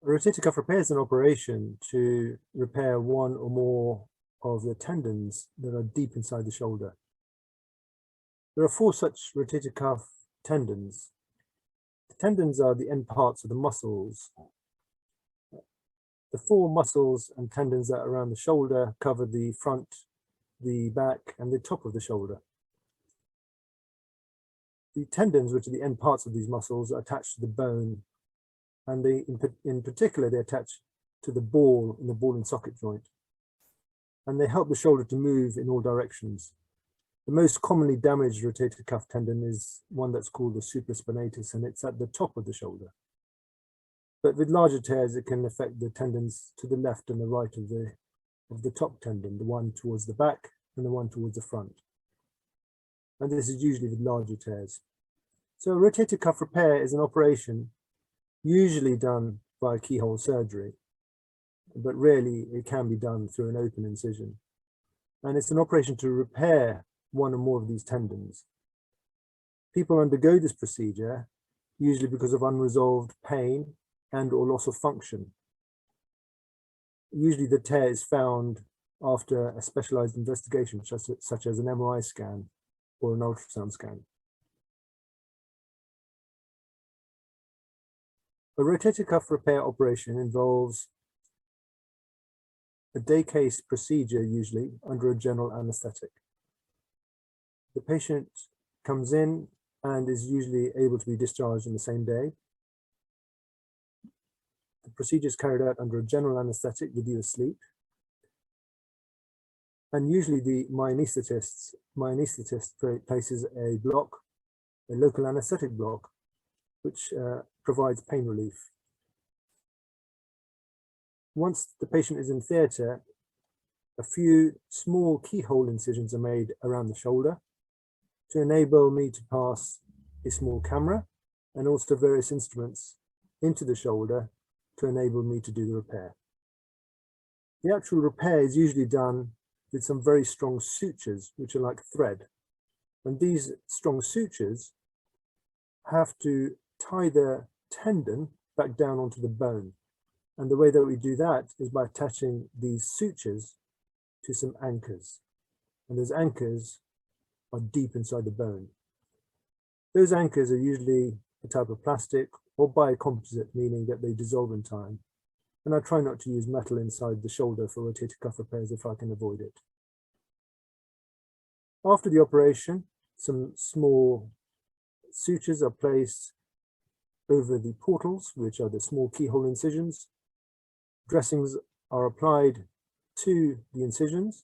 A rotator cuff repair is an operation to repair one or more of the tendons that are deep inside the shoulder. There are 4 such rotator cuff tendons. The tendons are the end parts of the muscles. The 4 muscles and tendons that are around the shoulder cover the front, the back, and the top of the shoulder. The tendons, which are the end parts of these muscles, are attached to the bone, and in particular, they attach to the ball in the ball and socket joint, and they help the shoulder to move in all directions. The most commonly damaged rotator cuff tendon is one that's called the supraspinatus, and it's at the top of the shoulder. But with larger tears, it can affect the tendons to the left and the right of the top tendon, the one towards the back and the one towards the front. And this is usually with larger tears. So rotator cuff repair is an operation usually done by keyhole surgery, but rarely it can be done through an open incision. And it's an operation to repair one or more of these tendons. People undergo this procedure usually because of unresolved pain and or loss of function. Usually the tear is found after a specialized investigation, such as an MRI scan or an ultrasound scan. A rotator cuff repair operation involves a day case procedure, usually under a general anesthetic. The patient comes in and is usually able to be discharged on the same day. The procedure is carried out under a general anesthetic with you asleep. And usually my anesthetist places a block, a local anesthetic block, which provides pain relief. Once the patient is in theatre, a few small keyhole incisions are made around the shoulder to enable me to pass a small camera and also various instruments into the shoulder to enable me to do the repair. The actual repair is usually done with some very strong sutures, which are like thread. And these strong sutures have to tie the tendon back down onto the bone. And the way that we do that is by attaching these sutures to some anchors. And those anchors are deep inside the bone. Those anchors are usually a type of plastic or biocomposite, meaning that they dissolve in time. And I try not to use metal inside the shoulder for rotator cuff repairs if I can avoid it. After the operation, some small sutures are placed over the portals, which are the small keyhole incisions. Dressings are applied to the incisions,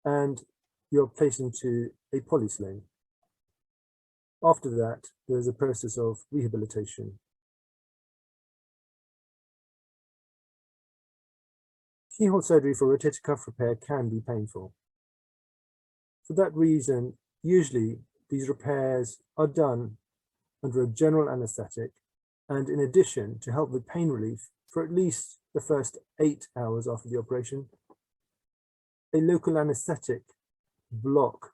and you're placed into a polysling. After that, there is a process of rehabilitation. Keyhole surgery for rotator cuff repair can be painful. For that reason, usually these repairs are done under a general anesthetic, and in addition, to help with pain relief for at least the first 8 hours after the operation, a local anesthetic block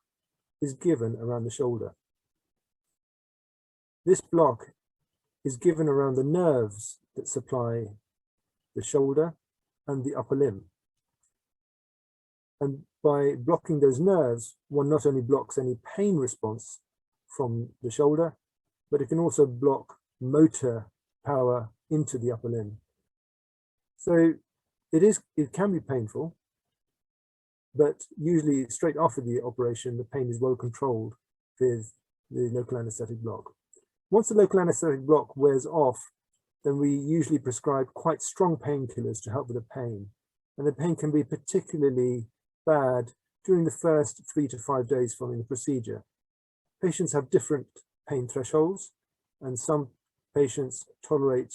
is given around the shoulder. This block is given around the nerves that supply the shoulder and the upper limb. And by blocking those nerves, one not only blocks any pain response from the shoulder, but it can also block motor power into the upper limb. So it can be painful, but usually straight after the operation, the pain is well controlled with the local anesthetic block. Once the local anesthetic block wears off, then we usually prescribe quite strong painkillers to help with the pain. And the pain can be particularly bad during the first 3 to 5 days following the procedure. Patients have different pain thresholds, and some patients tolerate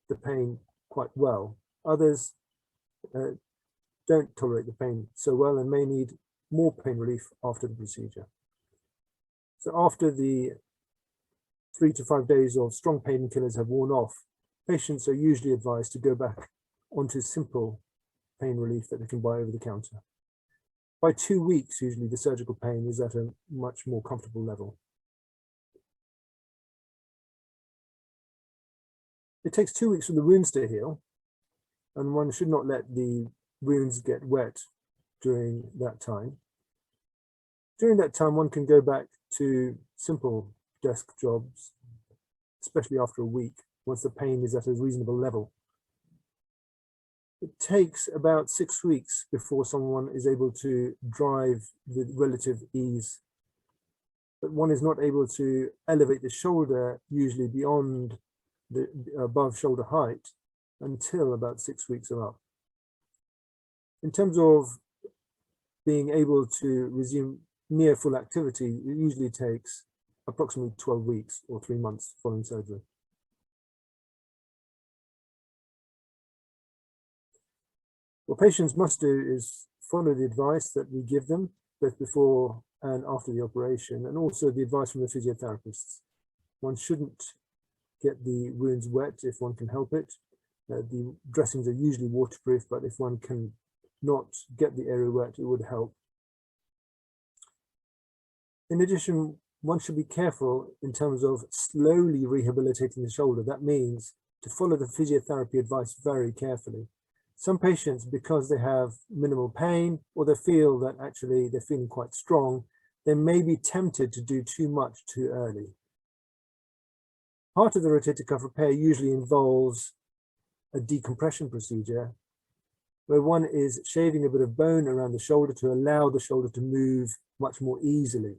the pain quite well. Others don't tolerate the pain so well and may need more pain relief after the procedure. So after the 3 to 5 days of strong painkillers have worn off, patients are usually advised to go back onto simple pain relief that they can buy over the counter. By 2 weeks, usually the surgical pain is at a much more comfortable level. A It takes 2 weeks for the wounds to heal, and one should not let the wounds get wet during that time. During that time, one can go back to simple desk jobs, especially after a week, once the pain is at a reasonable level. It takes about 6 weeks before someone is able to drive with relative ease, but one is not able to elevate the shoulder usually beyond the above shoulder height until about 6 weeks are up. In terms of being able to resume near full activity, it usually takes approximately 12 weeks or 3 months following surgery. What patients must do is follow the advice that we give them both before and after the operation, and also the advice from the physiotherapists. One shouldn't get the wounds wet if one can help it. The dressings are usually waterproof, but if one can not get the area wet, it would help. In addition, one should be careful in terms of slowly rehabilitating the shoulder. That means to follow the physiotherapy advice very carefully. Some patients, because they have minimal pain or they feel that actually they're feeling quite strong, they may be tempted to do too much too early. Part of the rotator cuff repair usually involves a decompression procedure where one is shaving a bit of bone around the shoulder to allow the shoulder to move much more easily.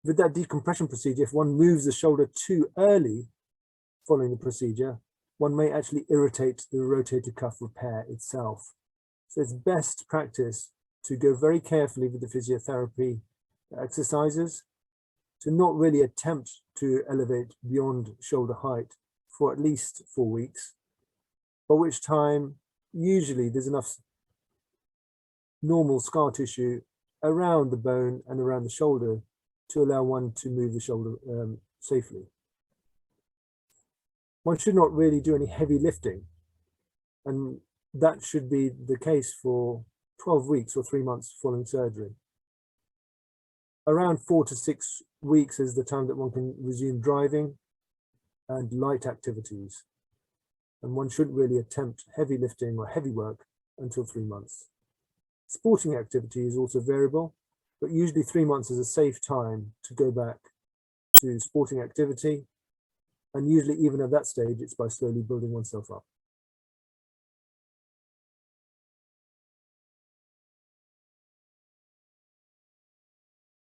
With that decompression procedure, if one moves the shoulder too early following the procedure, one may actually irritate the rotator cuff repair itself. So it's best practice to go very carefully with the physiotherapy exercises, to not really attempt to elevate beyond shoulder height for at least 4 weeks, by which time usually there's enough normal scar tissue around the bone and around the shoulder to allow one to move the shoulder safely. One should not really do any heavy lifting, and that should be the case for 12 weeks or 3 months following surgery. Around 4 to 6 weeks is the time that one can resume driving and light activities, and one shouldn't really attempt heavy lifting or heavy work until 3 months. Sporting activity is also variable, but usually 3 months is a safe time to go back to sporting activity, and usually even at that stage it's by slowly building oneself up.